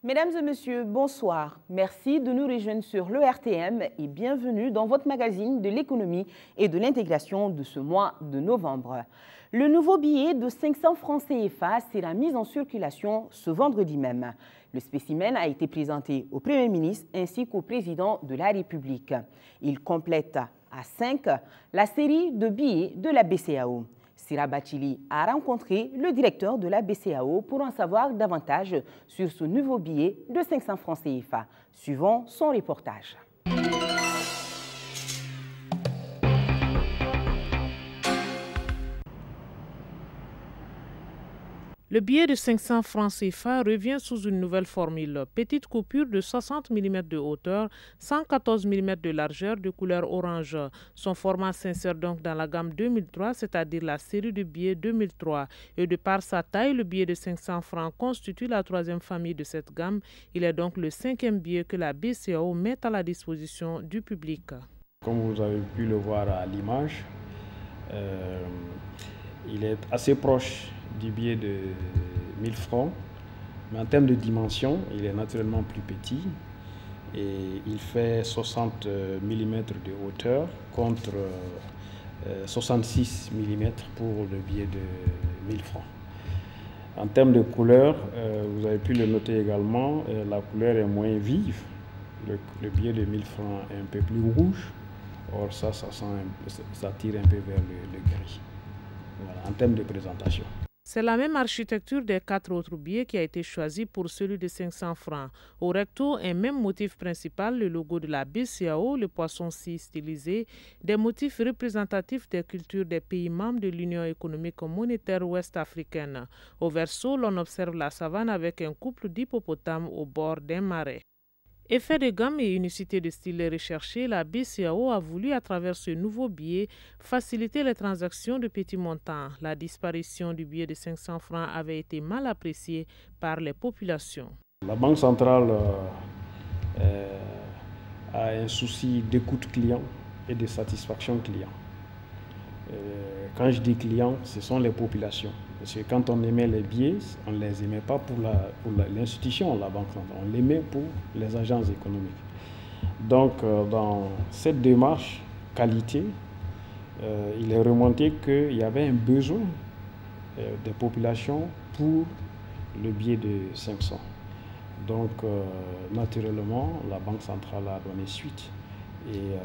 Mesdames et messieurs, bonsoir. Merci de nous rejoindre sur le RTM et bienvenue dans votre magazine de l'économie et de l'intégration de ce mois de novembre. Le nouveau billet de 500 francs CFA sera mis en circulation ce vendredi même. Le spécimen a été présenté au Premier ministre ainsi qu'au Président de la République. Il complète à 5 la série de billets de la BCEAO. Sira Bachili a rencontré le directeur de la BCEAO pour en savoir davantage sur ce nouveau billet de 500 francs CFA. Suivons son reportage. Le billet de 500 francs CFA revient sous une nouvelle formule. Petite coupure de 60 mm de hauteur, 114 mm de largeur de couleur orange. Son format s'insère donc dans la gamme 2003, c'est-à-dire la série de billets 2003. Et de par sa taille, le billet de 500 francs constitue la troisième famille de cette gamme. Il est donc le cinquième billet que la BCEAO met à la disposition du public. Comme vous avez pu le voir à l'image, il est assez proche du billet de 1000 francs, mais en termes de dimension, il est naturellement plus petit et il fait 60 mm de hauteur contre 66 mm pour le billet de 1000 francs. En termes de couleur, vous avez pu le noter également, la couleur est moins vive. Le billet de 1000 francs est un peu plus rouge, or ça tire un peu vers le gris. Voilà, en termes de présentation. C'est la même architecture des 4 autres billets qui a été choisie pour celui de 500 francs. Au recto, un même motif principal, le logo de la BCEAO, le poisson-ci stylisé, des motifs représentatifs des cultures des pays membres de l'Union économique monétaire ouest-africaine. Au verso, l'on observe la savane avec un couple d'hippopotames au bord d'un marais. Effet de gamme et unicité de style recherché, la BCEAO a voulu, à travers ce nouveau billet, faciliter les transactions de petits montants. La disparition du billet de 500 francs avait été mal appréciée par les populations. La Banque centrale a un souci d'écoute client et de satisfaction client. Quand je dis client, ce sont les populations. Parce que quand on émet les billets, on ne les émet pas pour l'institution, la Banque centrale, on les émet pour les agences économiques. Donc, dans cette démarche qualité, il est remonté qu'il y avait un besoin des populations pour le billet de 500. Donc, naturellement, la Banque centrale a donné suite et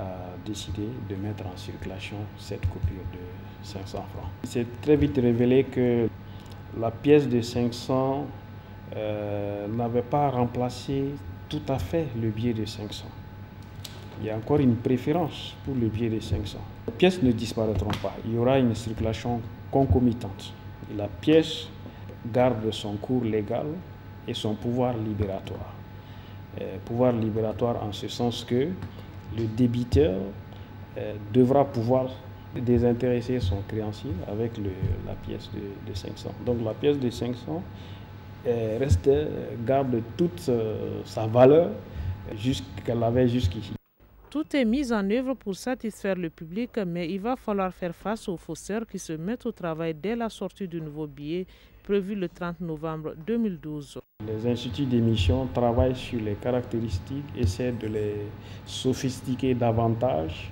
a décidé de mettre en circulation cette coupure de 500 francs. C'est très vite révélé que la pièce de 500 n'avait pas remplacé tout à fait le billet de 500. Il y a encore une préférence pour le billet de 500. Les pièces ne disparaîtront pas. Il y aura une circulation concomitante. Et la pièce garde son cours légal et son pouvoir libératoire. Pouvoir libératoire en ce sens que le débiteur devra pouvoir désintéresser son créancier avec la pièce de 500. Donc la pièce de 500 garde toute sa valeur qu'elle avait jusqu'ici. Tout est mis en œuvre pour satisfaire le public, mais il va falloir faire face aux faussaires qui se mettent au travail dès la sortie du nouveau billet prévu le 30 novembre 2012. Les instituts d'émission travaillent sur les caractéristiques, essaient de les sophistiquer davantage,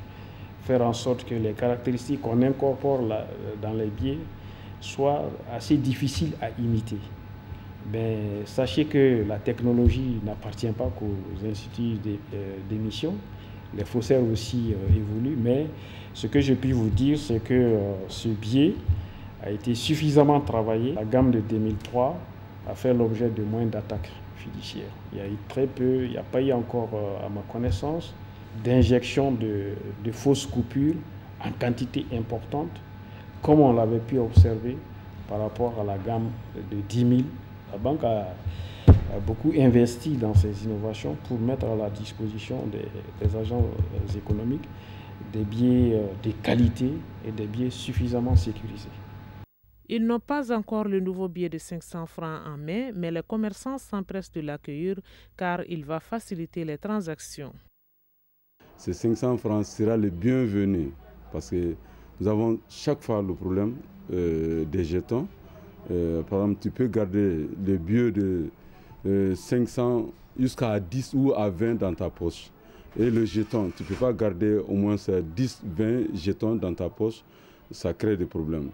faire en sorte que les caractéristiques qu'on incorpore dans les billets soient assez difficiles à imiter. Mais sachez que la technologie n'appartient pas qu'aux instituts d'émission. Les faussaires aussi évoluent, mais ce que je puis vous dire, c'est que ce billet a été suffisamment travaillé. La gamme de 2003 a fait l'objet de moins d'attaques fiduciaires. Il y a eu très peu, il n'y a pas eu encore, à ma connaissance, d'injection de fausses coupures en quantité importante, comme on l'avait pu observer par rapport à la gamme de 10 000. La banque a beaucoup investi dans ces innovations pour mettre à la disposition des agents économiques des billets de qualité et des billets suffisamment sécurisés. Ils n'ont pas encore le nouveau billet de 500 francs en main, mais les commerçants s'empressent de l'accueillir car il va faciliter les transactions. Ces 500 francs sera le bienvenu parce que nous avons chaque fois le problème des jetons. Par exemple, tu peux garder le billet de 500 jusqu'à 10 ou à 20 dans ta poche. Et le jeton, tu ne peux pas garder au moins 10-20 jetons dans ta poche, ça crée des problèmes.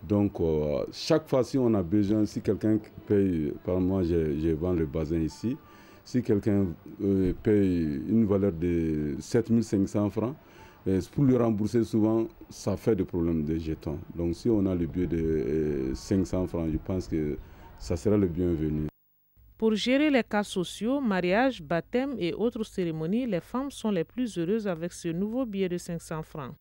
Donc, chaque fois, si on a besoin, si quelqu'un paye, par exemple, moi je vends le bazin ici, si quelqu'un paye une valeur de 7500 francs, pour le rembourser, souvent, ça fait des problèmes de jetons. Donc, si on a le billet de 500 francs, je pense que ça sera le bienvenu. Pour gérer les cas sociaux, mariage, baptême et autres cérémonies, les femmes sont les plus heureuses avec ce nouveau billet de 500 francs.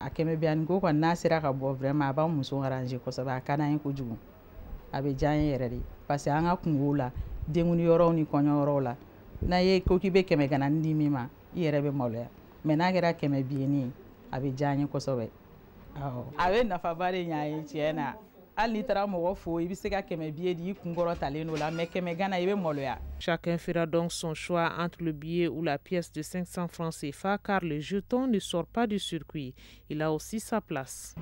Chacun fera donc son choix entre le billet ou la pièce de 500 francs CFA car le jeton ne sort pas du circuit. Il a aussi sa place.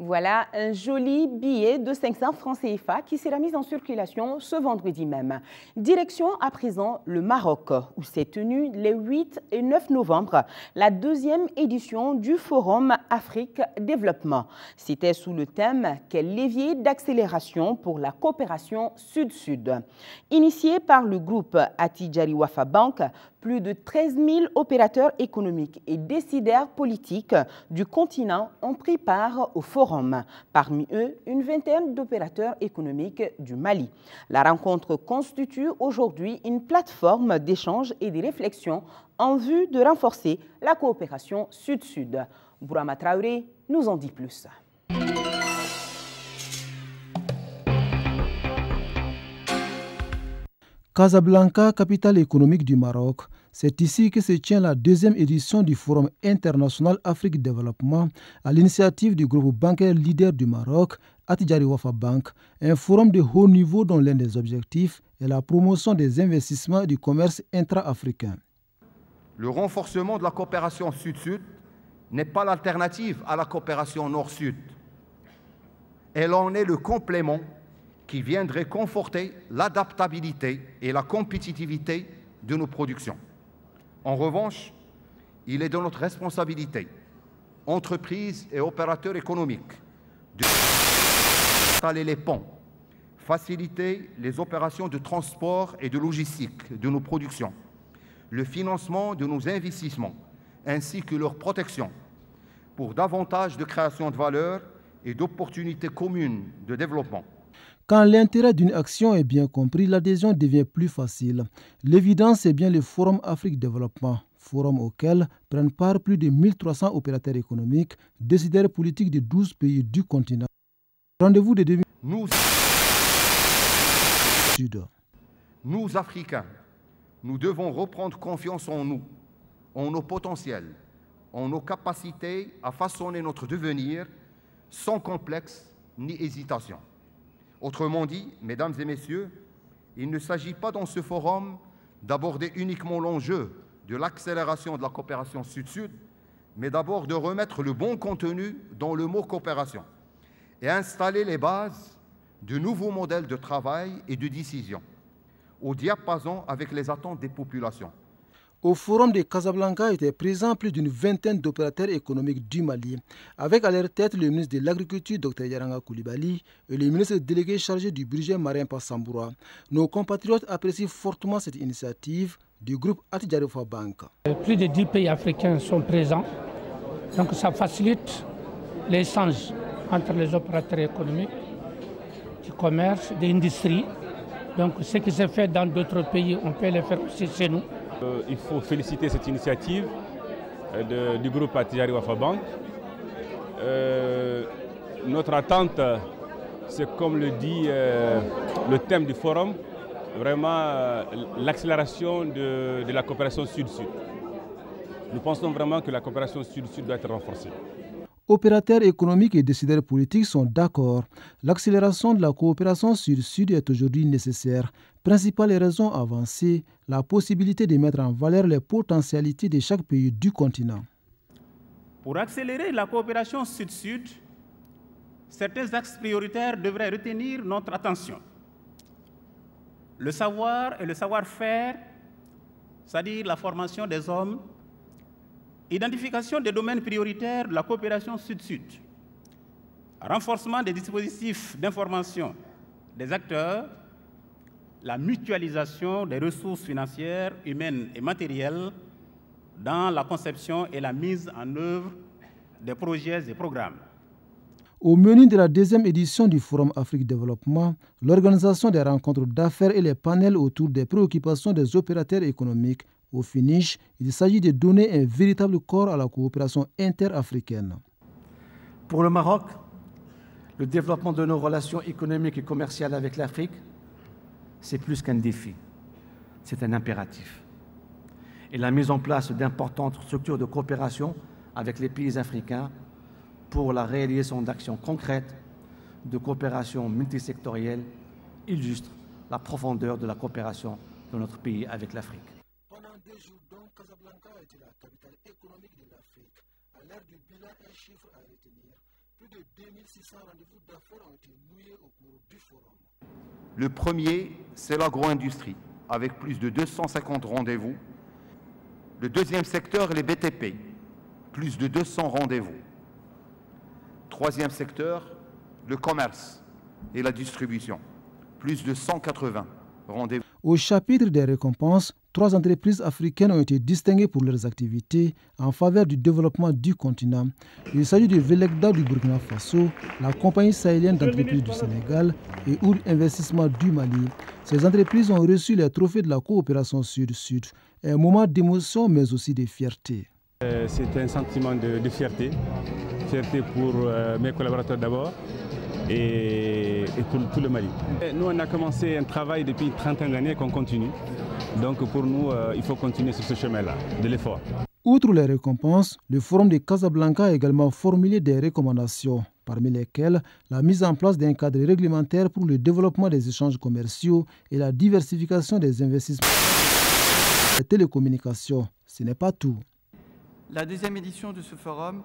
Voilà un joli billet de 500 francs CFA qui sera mis en circulation ce vendredi même. Direction à présent le Maroc, où s'est tenue les 8 et 9 novembre la deuxième édition du Forum Afrique Développement. C'était sous le thème « Quel levier d'accélération pour la coopération Sud-Sud ». Initié par le groupe Attijari Wafa Bank, plus de 13 000 opérateurs économiques et décideurs politiques du continent ont pris part au forum. Parmi eux, une vingtaine d'opérateurs économiques du Mali. La rencontre constitue aujourd'hui une plateforme d'échange et de réflexion en vue de renforcer la coopération Sud-Sud. Bourama Traoré nous en dit plus. Casablanca, capitale économique du Maroc. C'est ici que se tient la deuxième édition du Forum international Afrique Développement à l'initiative du groupe bancaire leader du Maroc, Attijari Wafa Bank, un forum de haut niveau dont l'un des objectifs est la promotion des investissements et du commerce intra-africain. Le renforcement de la coopération Sud-Sud n'est pas l'alternative à la coopération Nord-Sud. Elle en est le complément qui viendrait conforter l'adaptabilité et la compétitivité de nos productions. En revanche, il est de notre responsabilité, entreprises et opérateurs économiques, d'installer les ponts, faciliter les opérations de transport et de logistique de nos productions, le financement de nos investissements, ainsi que leur protection, pour davantage de création de valeur et d'opportunités communes de développement. Quand l'intérêt d'une action est bien compris, l'adhésion devient plus facile. L'évidence est bien le Forum Afrique Développement, forum auquel prennent part plus de 1300 opérateurs économiques, décideurs politiques de 12 pays du continent. Rendez-vous de 2000. Nous, Africains, nous devons reprendre confiance en nous, en nos potentiels, en nos capacités à façonner notre devenir sans complexe ni hésitation. Autrement dit, mesdames et messieurs, il ne s'agit pas dans ce forum d'aborder uniquement l'enjeu de l'accélération de la coopération Sud-Sud, mais d'abord de remettre le bon contenu dans le mot coopération et installer les bases de nouveaux modèles de travail et de décision au diapason avec les attentes des populations. Au forum de Casablanca étaient présents plus d'une vingtaine d'opérateurs économiques du Mali, avec à leur tête le ministre de l'Agriculture, Dr Yaranga Koulibaly, et le ministre délégué chargé du budget Marin Passamboura. Nos compatriotes apprécient fortement cette initiative du groupe Attijari Wafa Bank. Plus de 10 pays africains sont présents, donc ça facilite l'échange entre les opérateurs économiques, du commerce, de l'industrie. Donc ce qui se fait dans d'autres pays, on peut le faire aussi chez nous. Il faut féliciter cette initiative du groupe Attijari Wafa Bank. Notre attente, c'est comme le dit le thème du forum, vraiment l'accélération de la coopération Sud-Sud. Nous pensons vraiment que la coopération Sud-Sud doit être renforcée. Opérateurs économiques et décideurs politiques sont d'accord. L'accélération de la coopération Sud-Sud est aujourd'hui nécessaire. Principale raison avancée, la possibilité de mettre en valeur les potentialités de chaque pays du continent. Pour accélérer la coopération Sud-Sud, certains axes prioritaires devraient retenir notre attention. le savoir et le savoir-faire, c'est-à-dire la formation des hommes, identification des domaines prioritaires de la coopération Sud-Sud, renforcement des dispositifs d'information des acteurs, la mutualisation des ressources financières, humaines et matérielles dans la conception et la mise en œuvre des projets et programmes. Au menu de la deuxième édition du Forum Afrique Développement, l'organisation des rencontres d'affaires et les panels autour des préoccupations des opérateurs économiques. Au finish, il s'agit de donner un véritable corps à la coopération interafricaine. Pour le Maroc, le développement de nos relations économiques et commerciales avec l'Afrique, c'est plus qu'un défi, c'est un impératif. Et la mise en place d'importantes structures de coopération avec les pays africains pour la réalisation d'actions concrètes de coopération multisectorielle illustre la profondeur de la coopération de notre pays avec l'Afrique. Pendant 2 jours, donc, Casablanca a été la capitale économique de l'Afrique. À l'ère du bilan, un chiffre à retenir. Plus de 2600 rendez-vous d'affaires ont été noués au cours du forum. Le premier, c'est l'agro-industrie, avec plus de 250 rendez-vous. Le deuxième secteur, les BTP, plus de 200 rendez-vous. Troisième secteur, le commerce et la distribution, plus de 180 rendez-vous. Au chapitre des récompenses, 3 entreprises africaines ont été distinguées pour leurs activités en faveur du développement du continent. Il s'agit de Velecda du Burkina Faso, la compagnie sahélienne d'entreprises du Sénégal et Oud Investissement du Mali. Ces entreprises ont reçu les trophées de la coopération Sud-Sud, un moment d'émotion mais aussi de fierté. C'est un sentiment de fierté, fierté pour mes collaborateurs d'abord et pour tout le Mali. Nous, on a commencé un travail depuis une trentaine d'années qu'on continue. Donc pour nous, il faut continuer sur ce chemin-là, de l'effort. Outre les récompenses, le Forum de Casablanca a également formulé des recommandations, parmi lesquelles la mise en place d'un cadre réglementaire pour le développement des échanges commerciaux et la diversification des investissements. Les télécommunications, ce n'est pas tout. La deuxième édition de ce forum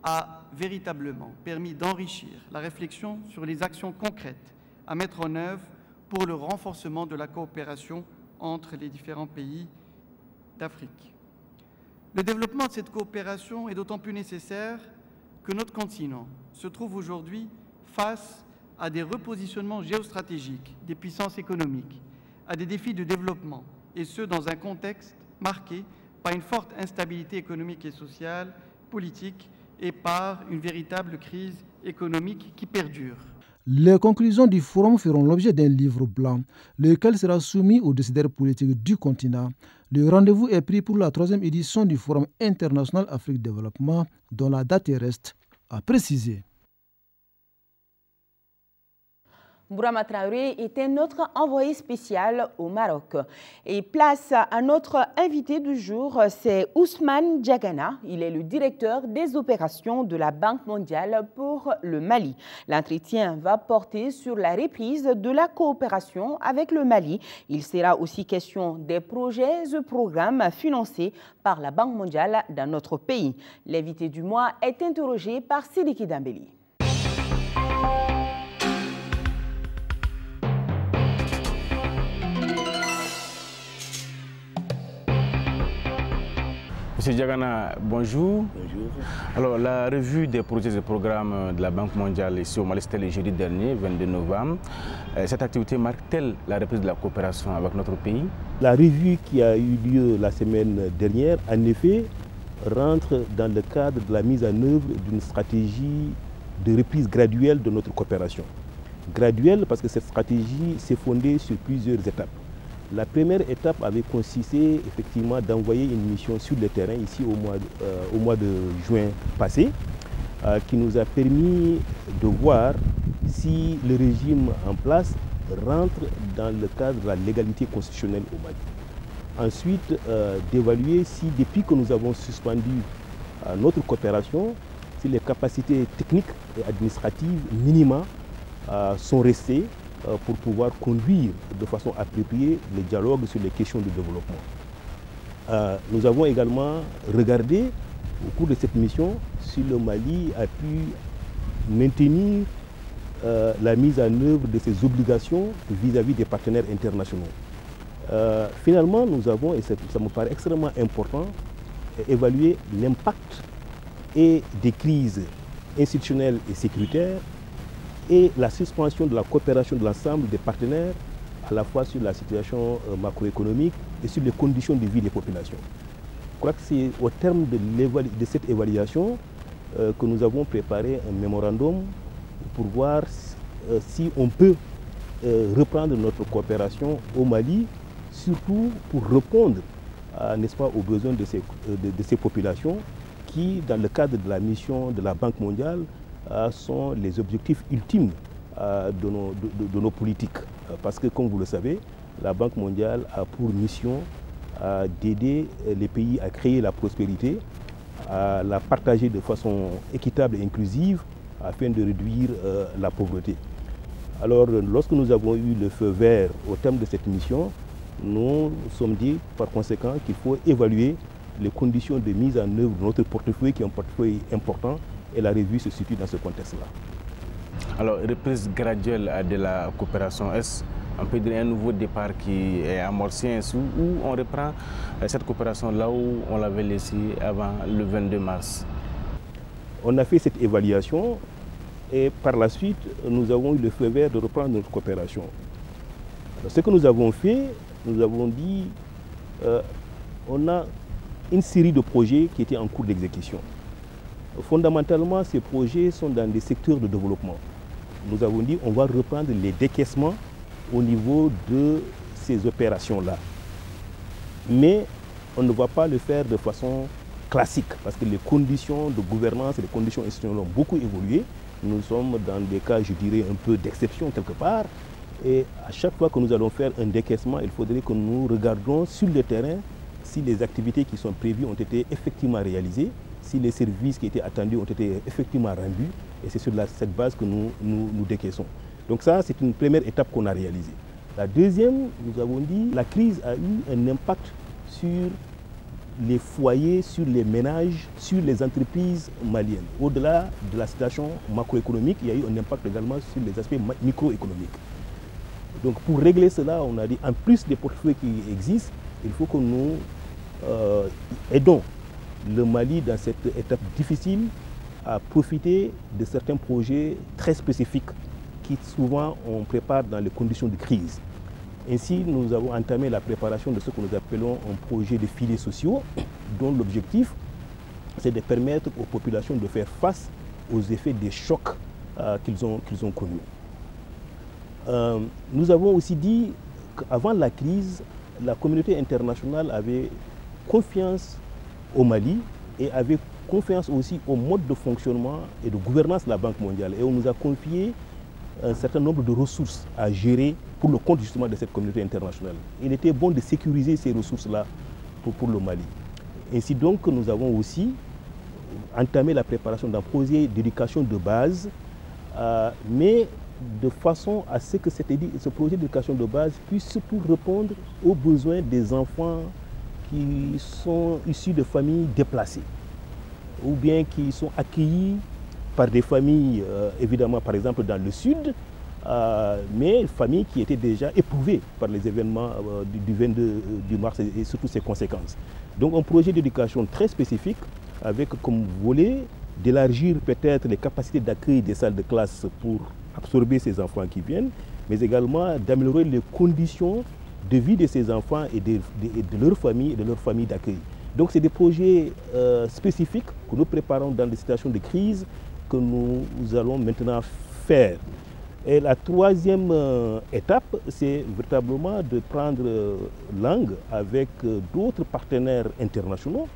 a véritablement permis d'enrichir la réflexion sur les actions concrètes à mettre en œuvre pour le renforcement de la coopération entre les différents pays d'Afrique. Le développement de cette coopération est d'autant plus nécessaire que notre continent se trouve aujourd'hui face à des repositionnements géostratégiques des puissances économiques, à des défis de développement, et ce dans un contexte marqué par une forte instabilité économique et sociale, politique, et par une véritable crise économique qui perdure. Les conclusions du forum feront l'objet d'un livre blanc, lequel sera soumis aux décideurs politiques du continent. Le rendez-vous est pris pour la 3e édition du Forum international Afrique Développement, dont la date reste à préciser. Bourama Traoré était notre envoyé spécial au Maroc. Et place à notre invité du jour, c'est Ousmane Diagana. Il est le directeur des opérations de la Banque mondiale pour le Mali. L'entretien va porter sur la reprise de la coopération avec le Mali. Il sera aussi question des projets et programmes financés par la Banque mondiale dans notre pays. L'invité du mois est interrogé par Sidiki Dambeli. Monsieur Diagana, bonjour. Bonjour. Alors, la revue des projets et programmes de la Banque mondiale ici au Mali, c'était le jeudi dernier, 22 novembre. Cette activité marque-t-elle la reprise de la coopération avec notre pays? La revue qui a eu lieu la semaine dernière, en effet, rentre dans le cadre de la mise en œuvre d'une stratégie de reprise graduelle de notre coopération. Graduelle parce que cette stratégie s'est fondée sur plusieurs étapes. La première étape avait consisté effectivement d'envoyer une mission sur le terrain ici au mois de juin passé, qui nous a permis de voir si le régime en place rentre dans le cadre de la légalité constitutionnelle au Mali. Ensuite, d'évaluer si depuis que nous avons suspendu notre coopération, si les capacités techniques et administratives minima sont restées pour pouvoir conduire de façon appropriée le dialogue sur les questions de développement. Nous avons également regardé au cours de cette mission si le Mali a pu maintenir la mise en œuvre de ses obligations vis-à-vis des partenaires internationaux. Finalement, nous avons, et ça me paraît extrêmement important, évalué l'impact et des crises institutionnelles et sécuritaires et la suspension de la coopération de l'ensemble des partenaires à la fois sur la situation macroéconomique et sur les conditions de vie des populations. Je crois que c'est au terme de cette évaluation que nous avons préparé un mémorandum pour voir si on peut reprendre notre coopération au Mali, surtout pour répondre n'est-ce pas, aux besoins de ces populations qui, dans le cadre de la mission de la Banque mondiale, sont les objectifs ultimes de nos politiques. Parce que, comme vous le savez, la Banque mondiale a pour mission d'aider les pays à créer la prospérité, à la partager de façon équitable et inclusive afin de réduire la pauvreté. Alors, lorsque nous avons eu le feu vert au terme de cette mission, nous sommes dit par conséquent qu'il faut évaluer les conditions de mise en œuvre de notre portefeuille, qui est un portefeuille important, et la revue se situe dans ce contexte-là. Alors, reprise graduelle de la coopération, est-ce on peut dire un nouveau départ qui est amorcé ainsi, ou on reprend cette coopération là où on l'avait laissée avant le 22 mars? On a fait cette évaluation et par la suite, nous avons eu le feu vert de reprendre notre coopération. Alors, ce que nous avons fait, nous avons dit, on a une série de projets qui étaient en cours d'exécution. Fondamentalement, ces projets sont dans des secteurs de développement. Nous avons dit on va reprendre les décaissements au niveau de ces opérations-là. Mais on ne va pas le faire de façon classique parce que les conditions de gouvernance et les conditions institutionnelles ont beaucoup évolué. Nous sommes dans des cas, je dirais, un peu d'exception quelque part. Et à chaque fois que nous allons faire un décaissement, il faudrait que nous regardions sur le terrain si les activités qui sont prévues ont été effectivement réalisées, si les services qui étaient attendus ont été effectivement rendus, et c'est sur cette base que nous décaissons. Donc ça, c'est une première étape qu'on a réalisée. La deuxième, nous avons dit, la crise a eu un impact sur les foyers, sur les ménages, sur les entreprises maliennes. Au-delà de la situation macroéconomique, il y a eu un impact également sur les aspects microéconomiques. Donc pour régler cela, on a dit, en plus des portefeuilles qui existent, il faut que nous aidons le Mali dans cette étape difficile à profiter de certains projets très spécifiques qui souvent on prépare dans les conditions de crise. Ainsi, nous avons entamé la préparation de ce que nous appelons un projet de filets sociaux, dont l'objectif, c'est de permettre aux populations de faire face aux effets des chocs qu'ils ont connus. Nous avons aussi dit qu'avant la crise, la communauté internationale avait confiance au Mali et avait confiance aussi au mode de fonctionnement et de gouvernance de la Banque mondiale. Et on nous a confié un certain nombre de ressources à gérer pour le compte justement de cette communauté internationale. Il était bon de sécuriser ces ressources-là pour le Mali. Ainsi donc, nous avons aussi entamé la préparation d'un projet d'éducation de base, mais de façon à ce que ce projet d'éducation de base puisse surtout répondre aux besoins des enfants qui sont issus de familles déplacées ou bien qui sont accueillis par des familles, évidemment par exemple dans le sud, mais familles qui étaient déjà éprouvées par les événements du 22 mars et surtout ses conséquences. Donc un projet d'éducation très spécifique avec comme volet d'élargir peut-être les capacités d'accueil des salles de classe pour absorber ces enfants qui viennent, mais également d'améliorer les conditions de vie de ces enfants et de leur famille et de leur famille d'accueil. Donc c'est des projets spécifiques que nous préparons dans des situations de crise que nous allons maintenant faire. Et la troisième étape, c'est véritablement de prendre langue avec d'autres partenaires internationaux,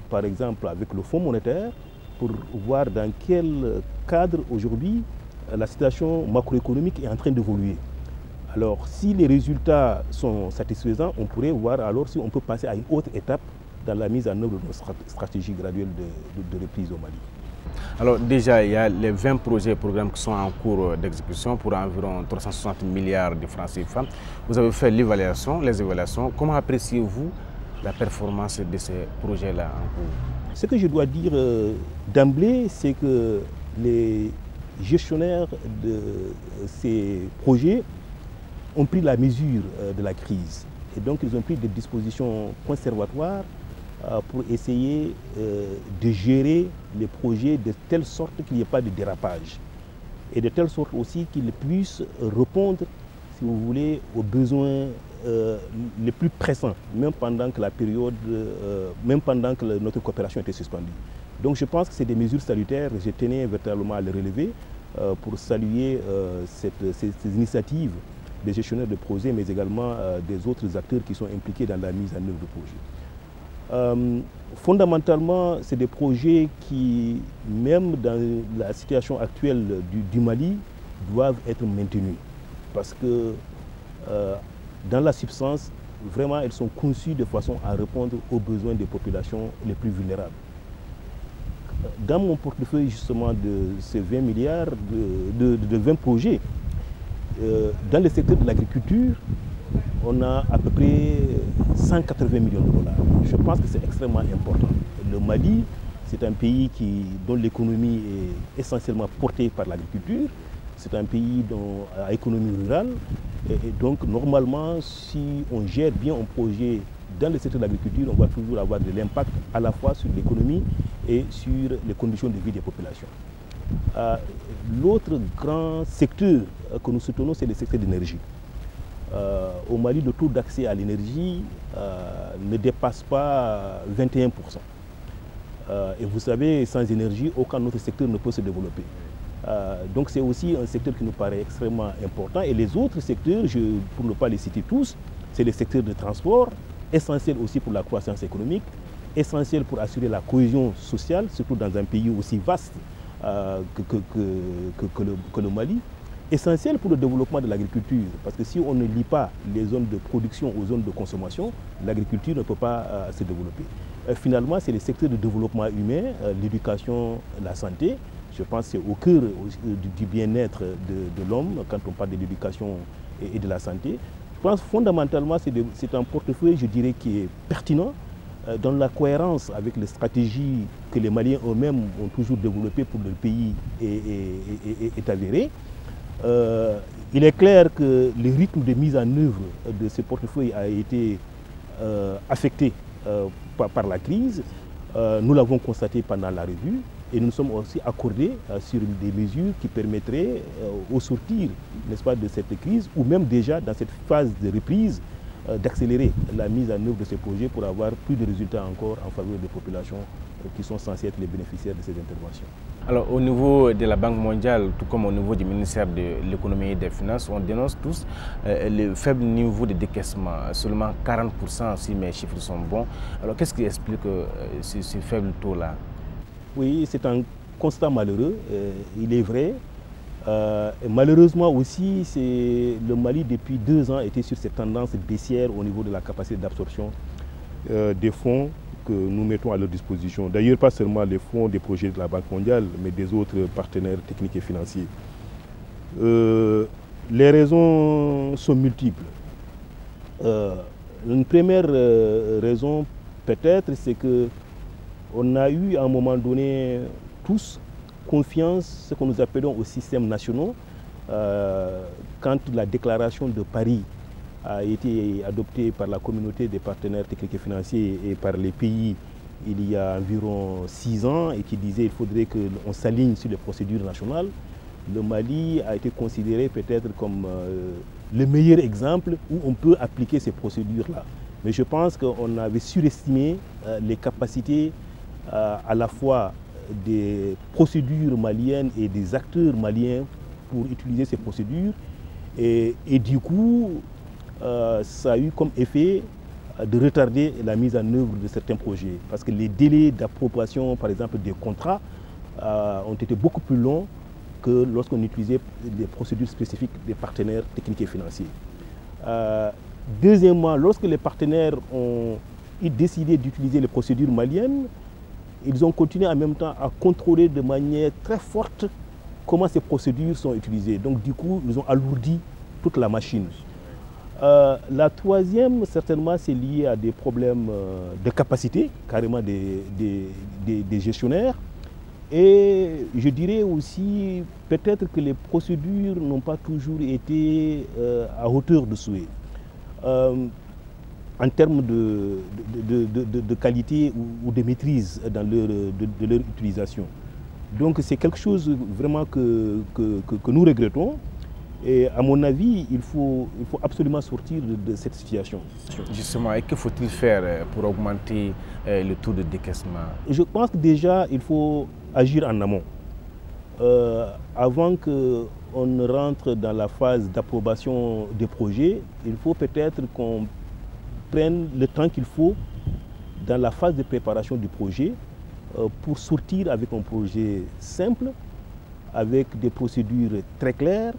par exemple avec le Fonds monétaire, pour voir dans quel cadre aujourd'hui la situation macroéconomique est en train d'évoluer. Alors, si les résultats sont satisfaisants, on pourrait voir alors si on peut passer à une autre étape dans la mise en œuvre de notre stratégie graduelle de reprise au Mali. Alors déjà, il y a les 20 projets et programmes qui sont en cours d'exécution pour environ 360 milliards de francs CFA. Vous avez fait les évaluations. Comment appréciez-vous la performance de ces projets-là en cours? Ce que je dois dire d'emblée, c'est que les gestionnaires de ces projets ont pris la mesure de la crise. Et donc, ils ont pris des dispositions conservatoires pour essayer de gérer les projets de telle sorte qu'il n'y ait pas de dérapage. Et de telle sorte aussi qu'ils puissent répondre, si vous voulez, aux besoins les plus pressants, même pendant que la période, même pendant que notre coopération était suspendue. Donc je pense que c'est des mesures salutaires, je tenais véritablement à les relever pour saluer ces initiatives des gestionnaires de projets, mais également des autres acteurs qui sont impliqués dans la mise en œuvre de projets. Fondamentalement, c'est des projets qui, même dans la situation actuelle du Mali, doivent être maintenus. Parce que dans la substance, vraiment, elles sont conçues de façon à répondre aux besoins des populations les plus vulnérables. Dans mon portefeuille, justement, de ces 20 milliards, de 20 projets, dans le secteur de l'agriculture, on a à peu près 180 millions de dollars. Je pense que c'est extrêmement important. Le Mali, c'est un pays dont l'économie est essentiellement portée par l'agriculture. C'est un pays à économie rurale. Et donc, normalement, si on gère bien un projet dans le secteur de l'agriculture, on va toujours avoir de l'impact à la fois sur l'économie et sur les conditions de vie des populations. L'autre grand secteur que nous soutenons, c'est le secteur de l'énergie. Au Mali, le taux d'accès à l'énergie ne dépasse pas 21%. Et vous savez, sans énergie, aucun autre secteur ne peut se développer. Donc c'est aussi un secteur qui nous paraît extrêmement important. Et les autres secteurs, pour ne pas les citer tous, c'est le secteur de transport, essentiel aussi pour la croissance économique, essentiel pour assurer la cohésion sociale, surtout dans un pays aussi vaste que le Mali, essentiel pour le développement de l'agriculture, parce que si on ne lie pas les zones de production aux zones de consommation, l'agriculture ne peut pas se développer. Finalement, c'est les secteurs de développement humain, l'éducation, la santé. Je pense que c'est au cœur du bien-être de l'homme quand on parle de l'éducation et de la santé. Je pense fondamentalement c'est un portefeuille, je dirais, qui est pertinent, dans la cohérence avec les stratégies que les Maliens eux-mêmes ont toujours développées pour le pays est avéré. Il est clair que le rythme de mise en œuvre de ce portefeuille a été affecté par la crise. Nous l'avons constaté pendant la revue et nous sommes aussi accordés sur des mesures qui permettraient au sortir, n'est-ce pas, de cette crise ou même déjà dans cette phase de reprise d'accélérer la mise en œuvre de ces projets pour avoir plus de résultats encore en faveur des populations qui sont censées être les bénéficiaires de ces interventions. Alors au niveau de la Banque mondiale, tout comme au niveau du ministère de l'économie et des finances, on dénonce tous le faible niveau de décaissement, seulement 40% si mes chiffres sont bons. Alors qu'est-ce qui explique ce faible taux-là? Oui, c'est un constat malheureux, il est vrai. Malheureusement aussi, le Mali depuis 2 ans était sur cette tendance baissière au niveau de la capacité d'absorption des fonds que nous mettons à leur disposition. D'ailleurs, pas seulement les fonds des projets de la Banque mondiale, mais des autres partenaires techniques et financiers. Les raisons sont multiples. Une première raison, peut-être, c'est qu'on a eu à un moment donné tous confiance, ce que nous appelons au système national, quand la déclaration de Paris a été adoptée par la communauté des partenaires techniques et financiers et par les pays il y a environ 6 ans et qui disait qu'il faudrait qu'on s'aligne sur les procédures nationales. Le Mali a été considéré peut-être comme le meilleur exemple où on peut appliquer ces procédures-là. Mais je pense qu'on avait surestimé les capacités à la fois des procédures maliennes et des acteurs maliens pour utiliser ces procédures. Et du coup, ça a eu comme effet de retarder la mise en œuvre de certains projets. Parce que les délais d'approbation, par exemple, des contrats ont été beaucoup plus longs que lorsqu'on utilisait des procédures spécifiques des partenaires techniques et financiers. Deuxièmement, lorsque les partenaires ont décidé d'utiliser les procédures maliennes, ils ont continué en même temps à contrôler de manière très forte comment ces procédures sont utilisées. Donc du coup, ils ont alourdi toute la machine. La troisième, certainement, c'est lié à des problèmes de capacité, carrément des gestionnaires. Et je dirais aussi peut-être que les procédures n'ont pas toujours été à hauteur de souhait. En termes de qualité ou de maîtrise dans leur utilisation. Donc c'est quelque chose vraiment que nous regrettons. Et à mon avis, il faut absolument sortir de cette situation. Justement, et que faut-il faire pour augmenter le taux de décaissement? Je pense que déjà, il faut agir en amont. Avant qu'on ne rentre dans la phase d'approbation des projets, il faut peut-être qu'on prenne le temps qu'il faut dans la phase de préparation du projet pour sortir avec un projet simple, avec des procédures très claires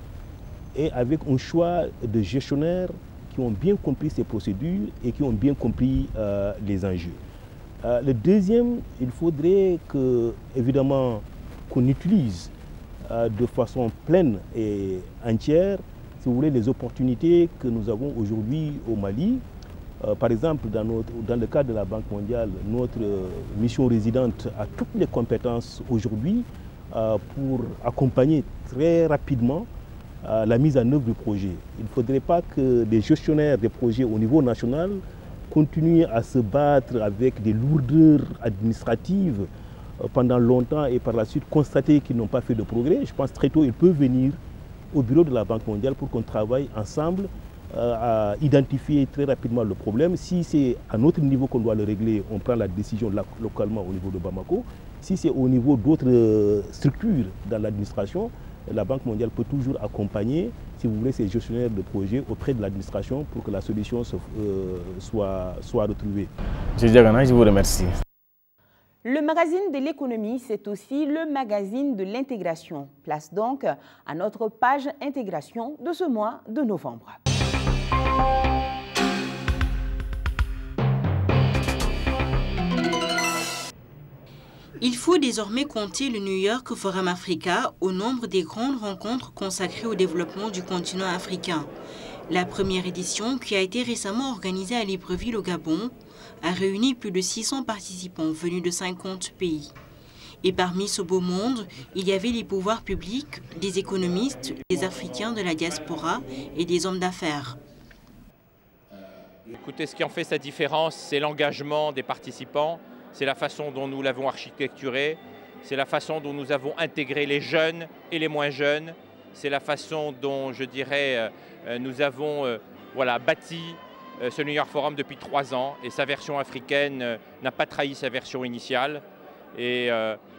et avec un choix de gestionnaires qui ont bien compris ces procédures et qui ont bien compris les enjeux. Le deuxième, il faudrait évidemment qu'on utilise de façon pleine et entière, si vous voulez, les opportunités que nous avons aujourd'hui au Mali. Par exemple, dans le cadre de la Banque mondiale, notre mission résidente a toutes les compétences aujourd'hui pour accompagner très rapidement la mise en œuvre du projet. Il ne faudrait pas que les gestionnaires des projets au niveau national continuent à se battre avec des lourdeurs administratives pendant longtemps et par la suite constater qu'ils n'ont pas fait de progrès. Je pense que très tôt, ils peuvent venir au bureau de la Banque mondiale pour qu'on travaille ensemble à identifier très rapidement le problème. Si c'est à notre niveau qu'on doit le régler, on prend la décision localement au niveau de Bamako. Si c'est au niveau d'autres structures dans l'administration, la Banque mondiale peut toujours accompagner, si vous voulez, ces gestionnaires de projets auprès de l'administration pour que la solution soit retrouvée. Je vous remercie. Le magazine de l'économie, c'est aussi le magazine de l'intégration. Place donc à notre page intégration de ce mois de novembre. Il faut désormais compter le New York Forum Africa au nombre des grandes rencontres consacrées au développement du continent africain. La première édition, qui a été récemment organisée à Libreville au Gabon, a réuni plus de 600 participants venus de 50 pays. Et parmi ce beau monde, il y avait les pouvoirs publics, des économistes, des Africains de la diaspora et des hommes d'affaires. Écoutez, ce qui en fait sa différence, c'est l'engagement des participants, c'est la façon dont nous l'avons architecturé, c'est la façon dont nous avons intégré les jeunes et les moins jeunes, c'est la façon dont, je dirais, nous avons bâti ce New York Forum depuis 3 ans et sa version africaine n'a pas trahi sa version initiale. Et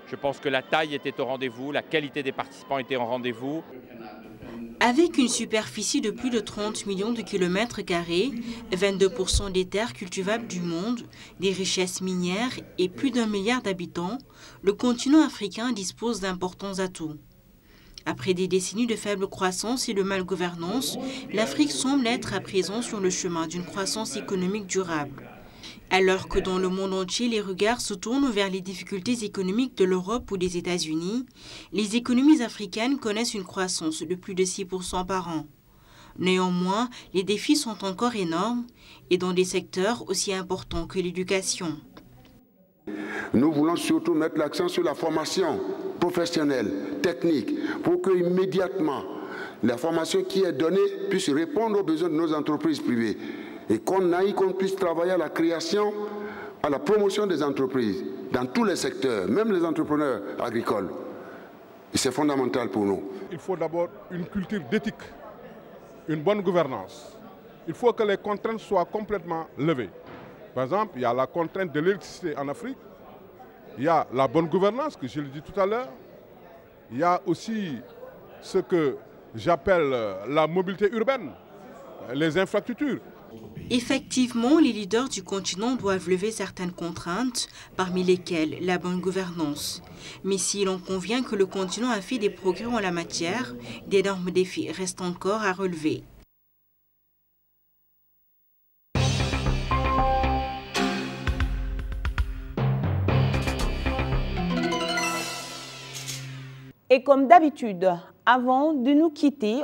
je pense que la taille était au rendez-vous, la qualité des participants était au rendez-vous. Avec une superficie de plus de 30 millions de kilomètres carrés, 22% des terres cultivables du monde, des richesses minières et plus d'1 milliard d'habitants, le continent africain dispose d'importants atouts. Après des décennies de faible croissance et de malgouvernance, l'Afrique semble être à présent sur le chemin d'une croissance économique durable. Alors que dans le monde entier, les regards se tournent vers les difficultés économiques de l'Europe ou des États-Unis, les économies africaines connaissent une croissance de plus de 6% par an. Néanmoins, les défis sont encore énormes et dans des secteurs aussi importants que l'éducation. Nous voulons surtout mettre l'accent sur la formation professionnelle, technique, pour que immédiatement la formation qui est donnée puisse répondre aux besoins de nos entreprises privées et qu'on puisse travailler à la création, à la promotion des entreprises dans tous les secteurs, même les entrepreneurs agricoles. Et c'est fondamental pour nous. Il faut d'abord une culture d'éthique, une bonne gouvernance. Il faut que les contraintes soient complètement levées. Par exemple, il y a la contrainte de l'électricité en Afrique, il y a la bonne gouvernance, que je l'ai dit tout à l'heure, il y a aussi ce que j'appelle la mobilité urbaine, les infrastructures. Effectivement, les leaders du continent doivent lever certaines contraintes, parmi lesquelles la bonne gouvernance. Mais si l'on convient que le continent a fait des progrès en la matière, d'énormes défis restent encore à relever. Et comme d'habitude, avant de nous quitter,